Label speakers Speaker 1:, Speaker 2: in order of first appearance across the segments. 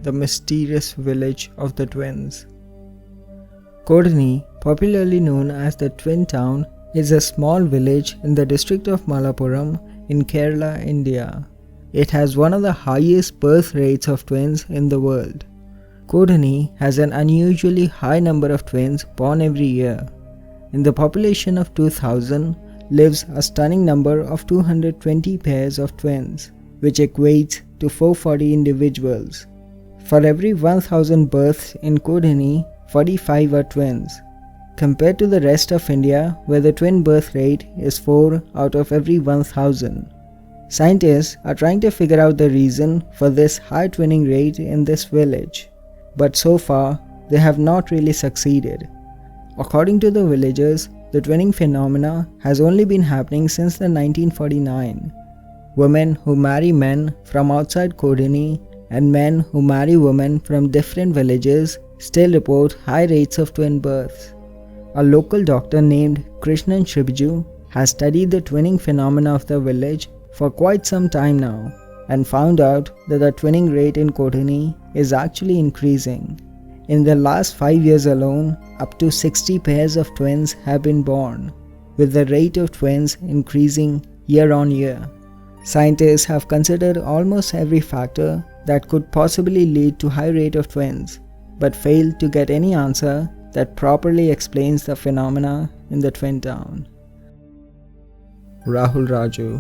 Speaker 1: the mysterious village of the twins. Kodani, popularly known as the Twin Town, is a small village in the district of Malappuram in Kerala, India. It has one of the highest birth rates of twins in the world. Kodani has an unusually high number of twins born every year. In the population of 2000 lives a stunning number of 220 pairs of twins, which equates to 440 individuals. For every 1000 births in Kodani, 45 are twins, compared to the rest of India where the twin birth rate is 4 out of every 1000. Scientists are trying to figure out the reason for this high twinning rate in this village, but so far they have not really succeeded. According to the villagers, the twinning phenomena has only been happening since the 1949. Women who marry men from outside Kodani and men who marry women from different villages still report high rates of twin births. A local doctor named Krishnan Shribiju has studied the twinning phenomena of the village for quite some time now and found out that the twinning rate in Kodani is actually increasing. In the last 5 years alone, up to 60 pairs of twins have been born, with the rate of twins increasing year on year. Scientists have considered almost every factor that could possibly lead to high rate of twins, but failed to get any answer that properly explains the phenomena in the twin town. Rahul Raju.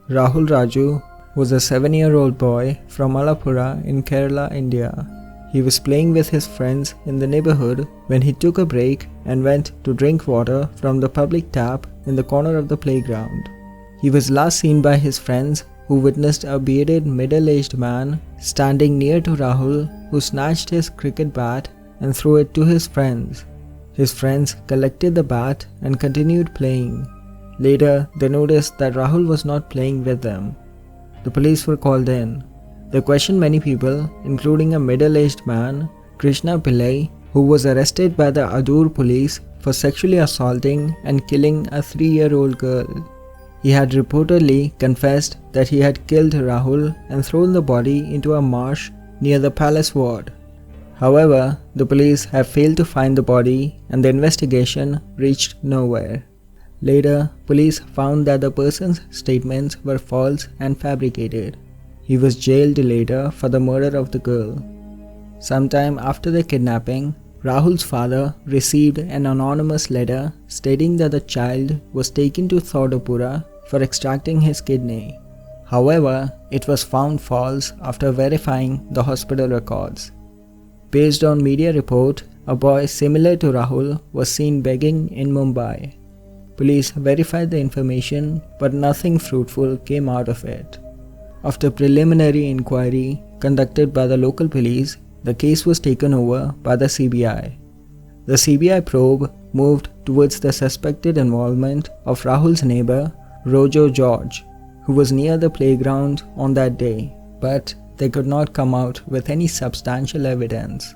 Speaker 1: Rahul Raju was a 7-year-old boy from Malappura in Kerala, India. He was playing with his friends in the neighborhood when he took a break and went to drink water from the public tap in the corner of the playground. He was last seen by his friends, who witnessed a bearded middle-aged man standing near to Rahul, who snatched his cricket bat and threw it to his friends. His friends collected the bat and continued playing. Later, they noticed that Rahul was not playing with them. The police were called in. They questioned many people, including a middle-aged man, Krishna Pillai, who was arrested by the Adur police for sexually assaulting and killing a 3-year-old girl. He had reportedly confessed that he had killed Rahul and thrown the body into a marsh near the palace ward. However, the police have failed to find the body and the investigation reached nowhere. Later, police found that the person's statements were false and fabricated. He was jailed later for the murder of the girl. Sometime after the kidnapping, Rahul's father received an anonymous letter stating that the child was taken to Thodapura for extracting his kidney. However, it was found false after verifying the hospital records. Based on media report, a boy similar to Rahul was seen begging in Mumbai. Police verified the information, but nothing fruitful came out of it. After preliminary inquiry conducted by the local police, the case was taken over by the CBI. The CBI probe moved towards the suspected involvement of Rahul's neighbor, Rojo George, who was near the playground on that day, but they could not come out with any substantial evidence.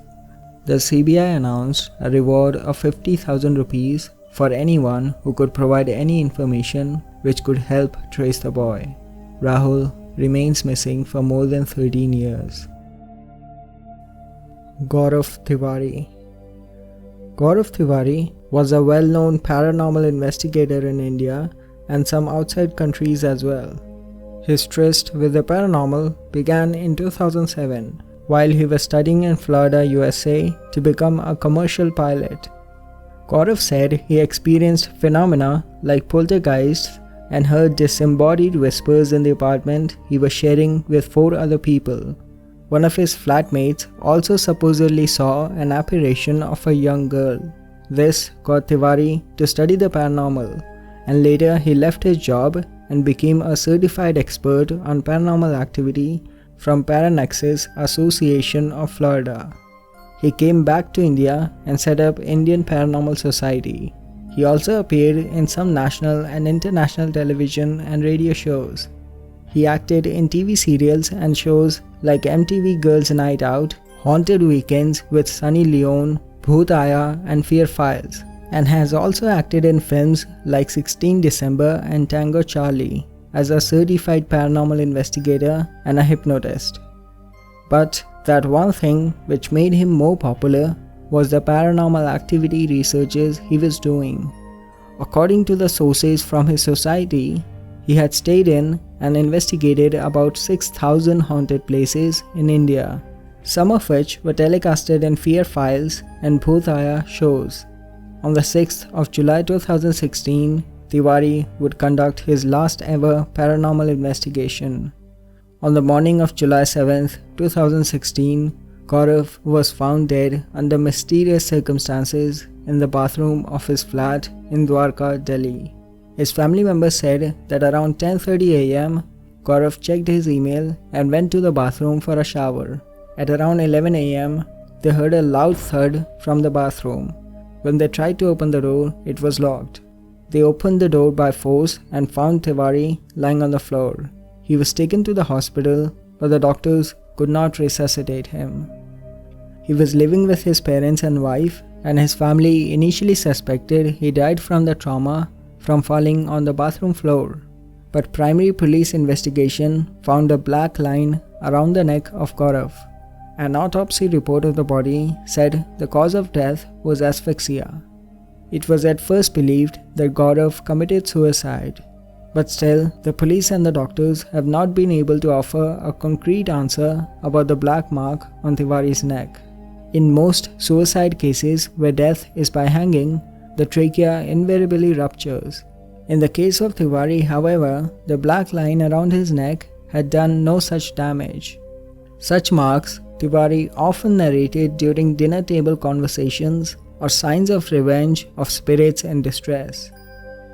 Speaker 1: The CBI announced a reward of 50,000 rupees for anyone who could provide any information which could help trace the boy. Rahul remains missing for more than 13 years. Gaurav Tiwari. Gaurav Tiwari was a well-known paranormal investigator in India and some outside countries as well. His tryst with the paranormal began in 2007 while he was studying in Florida, USA to become a commercial pilot. Gaurav said he experienced phenomena like poltergeists and heard disembodied whispers in the apartment he was sharing with 4 other people. One of his flatmates also supposedly saw an apparition of a young girl. This got Tiwari to study the paranormal, and later he left his job and became a certified expert on paranormal activity from Paranexus Association of Florida. He came back to India and set up Indian Paranormal Society. He also appeared in some national and international television and radio shows. He acted in TV serials and shows like MTV Girls Night Out, Haunted Weekends with Sunny Leone, Bhoot Aya and Fear Files, and has also acted in films like 16 December and Tango Charlie as a certified paranormal investigator and a hypnotist. But that one thing which made him more popular was the paranormal activity researches he was doing. According to the sources from his society, he had stayed in and investigated about 6,000 haunted places in India, some of which were telecasted in Fear Files and Bhootaya shows. On the 6th of July 2016, Tiwari would conduct his last ever paranormal investigation. On the morning of July 7th, 2016, Gaurav was found dead under mysterious circumstances in the bathroom of his flat in Dwarka, Delhi. His family members said that around 10:30 am, Gaurav checked his email and went to the bathroom for a shower. At around 11 am, they heard a loud thud from the bathroom. When they tried to open the door, it was locked. They opened the door by force and found Tiwari lying on the floor. He was taken to the hospital, but the doctors could not resuscitate him. He was living with his parents and wife, and his family initially suspected he died from the trauma from falling on the bathroom floor. But primary police investigation found a black line around the neck of Gaurav. An autopsy report of the body said the cause of death was asphyxia. It was at first believed that Gaurav committed suicide, but still the police and the doctors have not been able to offer a concrete answer about the black mark on Tiwari's neck. In most suicide cases where death is by hanging, the trachea invariably ruptures. In the case of Tiwari, however, the black line around his neck had done no such damage. Such marks Tiwari often narrated during dinner table conversations or signs of revenge of spirits in distress.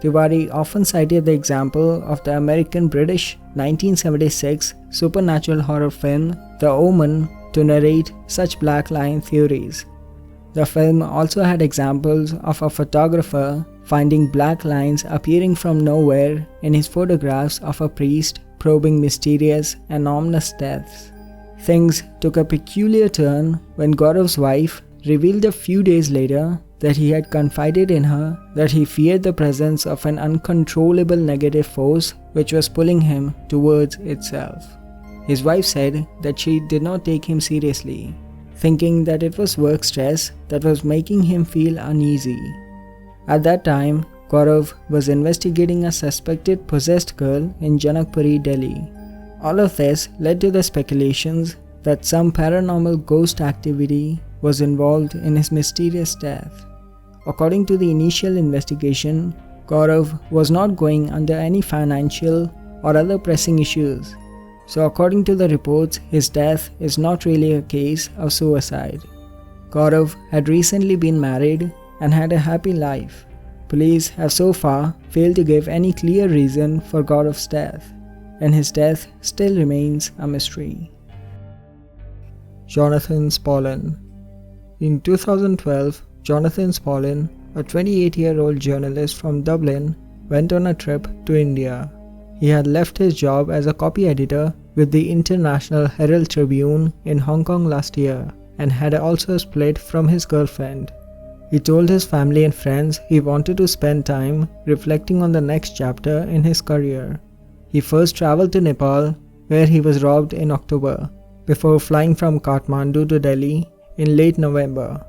Speaker 1: Tiwari often cited the example of the American-British 1976 supernatural horror film The Omen to narrate such black line theories. The film also had examples of a photographer finding black lines appearing from nowhere in his photographs of a priest probing mysterious and ominous deaths. Things took a peculiar turn when Gaurav's wife revealed a few days later that he had confided in her that he feared the presence of an uncontrollable negative force which was pulling him towards itself. His wife said that she did not take him seriously, thinking that it was work stress that was making him feel uneasy. At that time, Gaurav was investigating a suspected possessed girl in Janakpuri, Delhi. All of this led to the speculations that some paranormal ghost activity was involved in his mysterious death. According to the initial investigation, Gaurav was not going under any financial or other pressing issues. So according to the reports, his death is not really a case of suicide. Gaurav had recently been married and had a happy life. Police have so far failed to give any clear reason for Gaurav's death, and his death still remains a mystery. Jonathan Spollen. In 2012, Jonathan Spollen, a 28-year-old journalist from Dublin, went on a trip to India. He had left his job as a copy editor with the International Herald Tribune in Hong Kong last year and had also split from his girlfriend. He told his family and friends he wanted to spend time reflecting on the next chapter in his career. He first traveled to Nepal, where he was robbed in October, before flying from Kathmandu to Delhi in late November.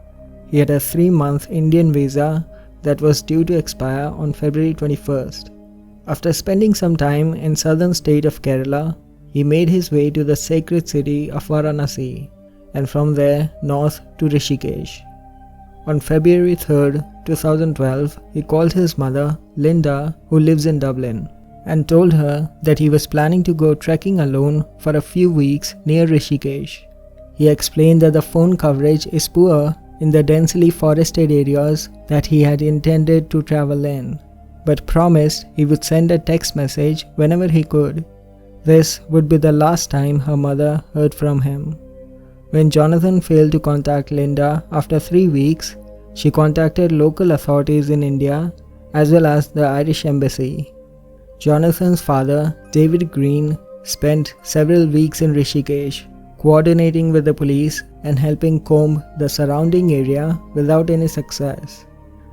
Speaker 1: He had a 3-month Indian visa that was due to expire on February 21st. After spending some time in southern state of Kerala, he made his way to the sacred city of Varanasi and from there north to Rishikesh. On February 3rd, 2012, he called his mother, Linda, who lives in Dublin, and told her that he was planning to go trekking alone for a few weeks near Rishikesh. He explained that the phone coverage is poor in the densely forested areas that he had intended to travel in, but promised he would send a text message whenever he could. This would be the last time her mother heard from him. When Jonathan failed to contact Linda after 3 weeks, she contacted local authorities in India as well as the Irish embassy. Jonathan's father, David Green, spent several weeks in Rishikesh, coordinating with the police and helping comb the surrounding area without any success.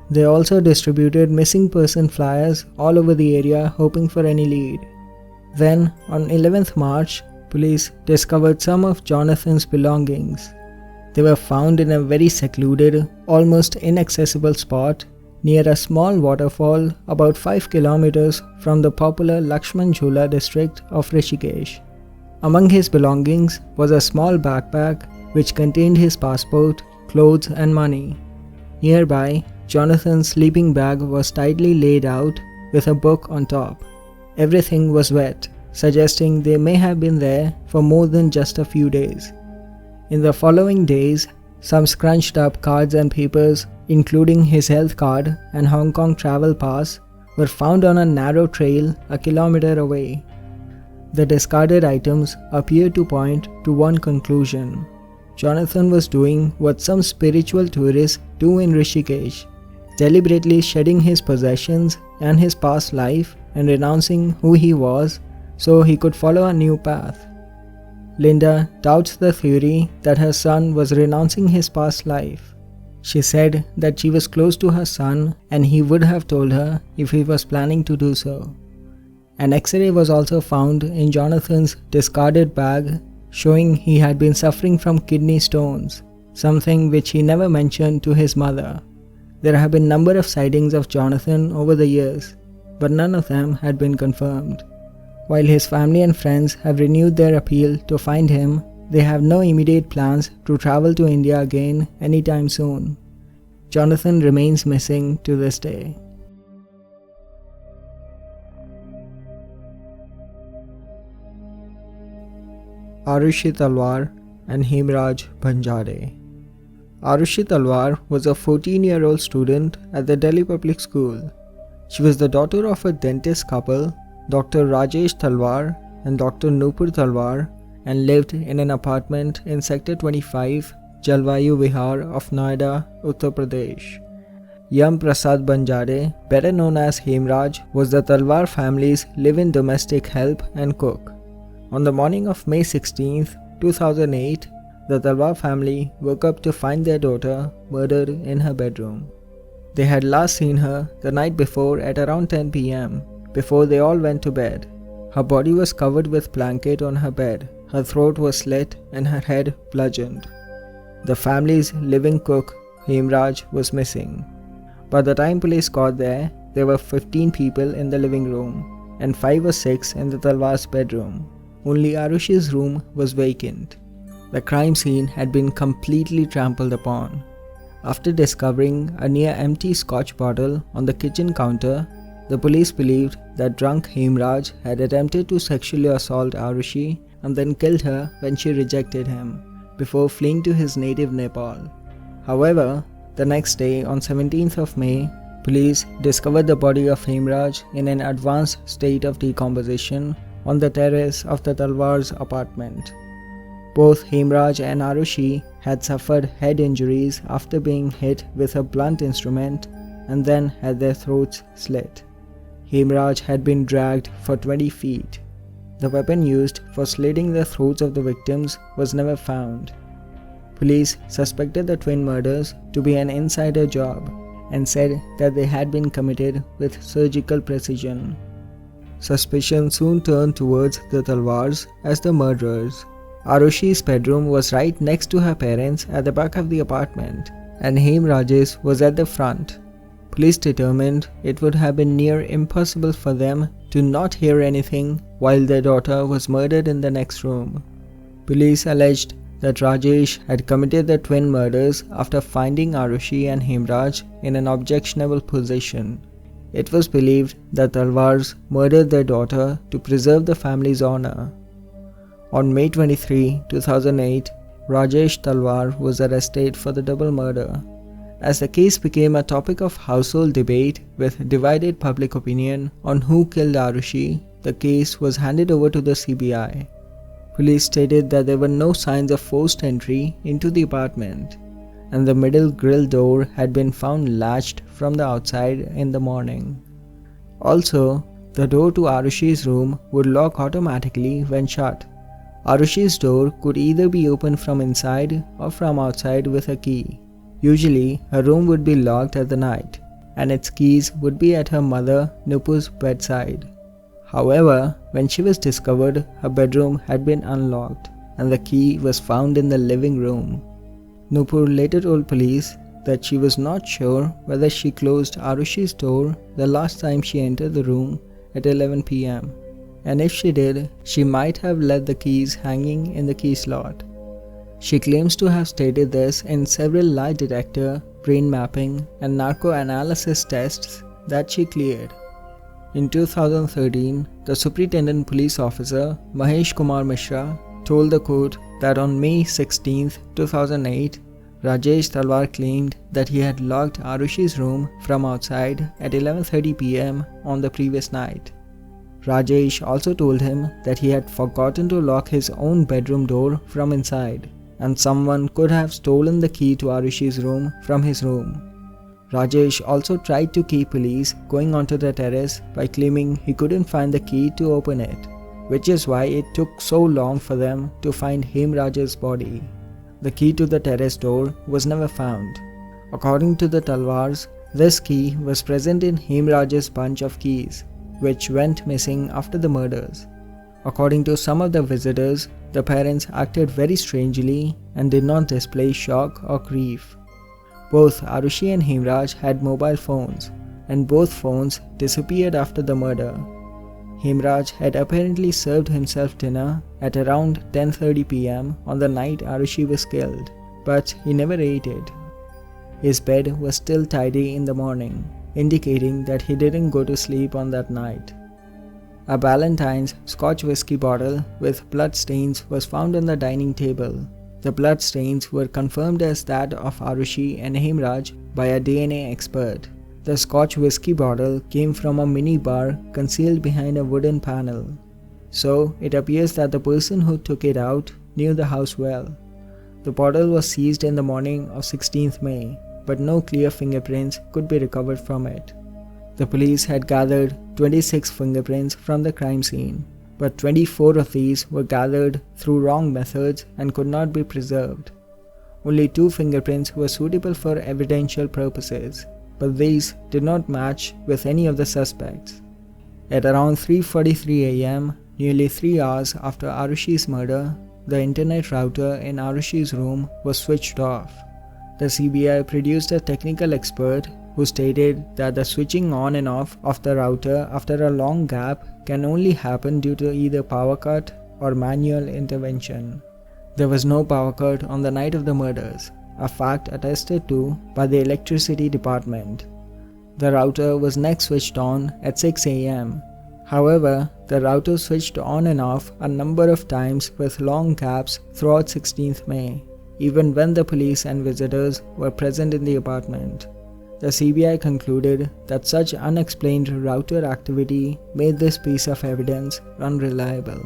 Speaker 1: They also distributed missing person flyers all over the area hoping for any lead. Then, on 11th March, police discovered some of Jonathan's belongings. They were found in a very secluded, almost inaccessible spot near a small waterfall about 5 kilometers from the popular Lakshman Jhula district of Rishikesh. Among his belongings was a small backpack which contained his passport, clothes and money. Nearby, Jonathan's sleeping bag was tightly laid out with a book on top. Everything was wet, suggesting they may have been there for more than just a few days. In the following days, some scrunched up cards and papers, including his health card and Hong Kong travel pass, were found on a narrow trail a kilometer away. The discarded items appear to point to one conclusion. Jonathan was doing what some spiritual tourists do in Rishikesh, deliberately shedding his possessions and his past life and renouncing who he was so he could follow a new path. Linda doubts the theory that her son was renouncing his past life. She said that she was close to her son and he would have told her if he was planning to do so. An X-ray was also found in Jonathan's discarded bag, showing he had been suffering from kidney stones, something which he never mentioned to his mother. There have been a number of sightings of Jonathan over the years, but none of them had been confirmed. While his family and friends have renewed their appeal to find him, they have no immediate plans to travel to India again anytime soon. Jonathan remains missing to this day. Arushi Talwar and Hemraj Bhanjare. Arushi Talwar was a 14-year-old student at the Delhi Public School. She was the daughter of a dentist couple, Dr. Rajesh Talwar and Dr. Nupur Talwar, and lived in an apartment in Sector 25, Jalvayu Vihar of Noida, Uttar Pradesh. Yam Prasad Bhanjare, better known as Hemraj, was the Talwar family's live-in domestic help and cook. On the morning of May 16, 2008, the Talwar family woke up to find their daughter murdered in her bedroom. They had last seen her the night before at around 10 p.m. before they all went to bed. Her body was covered with blanket on her bed, her throat was slit and her head bludgeoned. The family's living cook, Hemraj, was missing. By the time police got there were 15 people in the living room and 5 or 6 in the Talwar's bedroom. Only Arushi's room was vacant. The crime scene had been completely trampled upon. After discovering a near-empty scotch bottle on the kitchen counter, the police believed that drunk Hemraj had attempted to sexually assault Arushi and then killed her when she rejected him, before fleeing to his native Nepal. However, the next day, on 17th of May, police discovered the body of Hemraj in an advanced state of decomposition on the terrace of the Talwar's apartment. Both Hemraj and Arushi had suffered head injuries after being hit with a blunt instrument and then had their throats slit. Hemraj had been dragged for 20 feet. The weapon used for slitting the throats of the victims was never found. Police suspected the twin murders to be an insider job and said that they had been committed with surgical precision. Suspicion soon turned towards the Talwars as the murderers. Arushi's bedroom was right next to her parents at the back of the apartment, and Hemraj's was at the front. Police determined it would have been near impossible for them to not hear anything while their daughter was murdered in the next room. Police alleged that Rajesh had committed the twin murders after finding Arushi and Hemraj in an objectionable position. It was believed that Talwars murdered their daughter to preserve the family's honor. On May 23, 2008, Rajesh Talwar was arrested for the double murder. As the case became a topic of household debate with divided public opinion on who killed Arushi, the case was handed over to the CBI. Police stated that there were no signs of forced entry into the apartment, and the middle grill door had been found latched from the outside in the morning. Also, the door to Arushi's room would lock automatically when shut. Arushi's door could either be opened from inside or from outside with a key. Usually, her room would be locked at the night, and its keys would be at her mother Nupur's bedside. However, when she was discovered her bedroom had been unlocked and the key was found in the living room. Nupur later told police that she was not sure whether she closed Arushi's door the last time she entered the room at 11 p.m. and if she did, she might have left the keys hanging in the key slot. She claims to have stated this in several lie detector, brain mapping, and narco-analysis tests that she cleared. In 2013, the Superintendent Police Officer Mahesh Kumar Mishra told the court that on May 16, 2008, Rajesh Talwar claimed that he had locked Arushi's room from outside at 11:30 p.m. on the previous night. Rajesh also told him that he had forgotten to lock his own bedroom door from inside, and someone could have stolen the key to Arushi's room from his room. Rajesh also tried to keep police going onto the terrace by claiming he couldn't find the key to open it, which is why it took so long for them to find Hemraj's body. The key to the terrace door was never found. According to the Talwars, this key was present in Hemraj's bunch of keys, which went missing after the murders. According to some of the visitors, the parents acted very strangely and did not display shock or grief. Both Arushi and Hemraj had mobile phones, and both phones disappeared after the murder. Hemraj had apparently served himself dinner at around 10:30 p.m. on the night Arushi was killed, but he never ate it. His bed was still tidy in the morning, indicating that he didn't go to sleep on that night. A Ballantine's Scotch whiskey bottle with blood stains was found on the dining table. The blood stains were confirmed as that of Arushi and Hemraj by a DNA expert. The Scotch whiskey bottle came from a mini bar concealed behind a wooden panel. So, it appears that the person who took it out knew the house well. The bottle was seized in the morning of 16th May, but no clear fingerprints could be recovered from it. The police had gathered 26 fingerprints from the crime scene, but 24 of these were gathered through wrong methods and could not be preserved. Only 2 fingerprints were suitable for evidential purposes, but these did not match with any of the suspects. At around 3:43 a.m., nearly 3 hours after Arushi's murder, the internet router in Arushi's room was switched off. The CBI produced a technical expert who stated that the switching on and off of the router after a long gap can only happen due to either power cut or manual intervention. There was no power cut on the night of the murders, a fact attested to by the electricity department. The router was next switched on at 6 a.m. However, the router switched on and off a number of times with long gaps throughout 16th May, even when the police and visitors were present in the apartment. The CBI concluded that such unexplained router activity made this piece of evidence unreliable.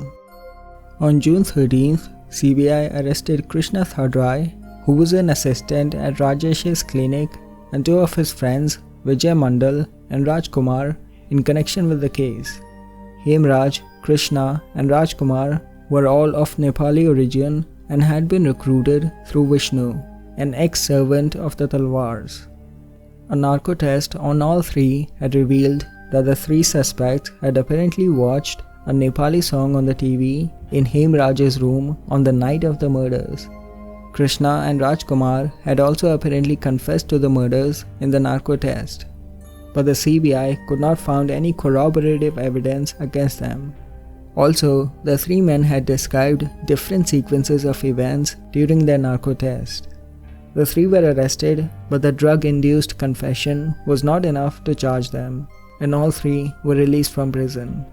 Speaker 1: On June 13th, CBI arrested Krishna Thadrai, who was an assistant at Rajesh's clinic, and 2 of his friends, Vijay Mandal and Raj Kumar, in connection with the case. Hemraj, Krishna and Raj Kumar were all of Nepali origin and had been recruited through Vishnu, an ex-servant of the Talwars. A narco test on all 3 had revealed that the 3 suspects had apparently watched a Nepali song on the TV in Hemraj's room on the night of the murders. Krishna and Raj Kumar had also apparently confessed to the murders in the narco test, but the CBI could not find any corroborative evidence against them. Also, the 3 men had described different sequences of events during their narco test. The 3 were arrested, but the drug-induced confession was not enough to charge them, and all 3 were released from prison.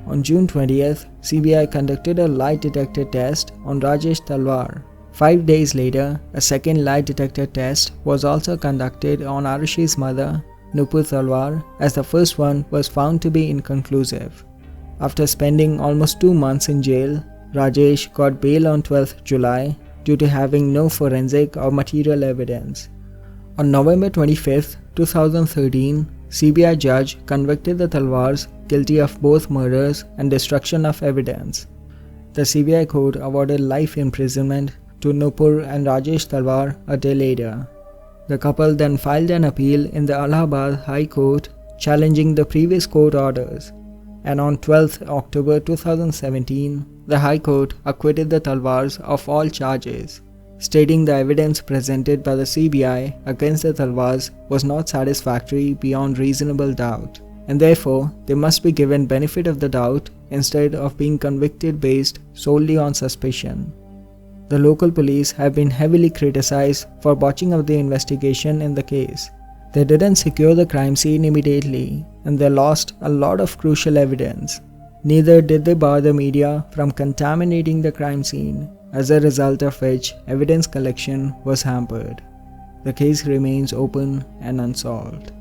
Speaker 1: On June 20th, CBI conducted a lie detector test on Rajesh Talwar. 5 days later, a second lie detector test was also conducted on Arushi's mother, Nupur Talwar, as the first one was found to be inconclusive. After spending almost 2 months in jail, Rajesh got bail on 12th July due to having no forensic or material evidence. On November 25, 2013, CBI judge convicted the Talwars guilty of both murders and destruction of evidence. The CBI court awarded life imprisonment to Nupur and Rajesh Talwar a day later. The couple then filed an appeal in the Allahabad High Court challenging the previous court orders. and on 12th October 2017, the High Court acquitted the Talwars of all charges, stating the evidence presented by the CBI against the Talwars was not satisfactory beyond reasonable doubt, and therefore they must be given benefit of the doubt instead of being convicted based solely on suspicion. The local police have been heavily criticized for botching up the investigation in the case. They didn't secure the crime scene immediately, and they lost a lot of crucial evidence. Neither did they bar the media from contaminating the crime scene, as a result of which evidence collection was hampered. The case remains open and unsolved.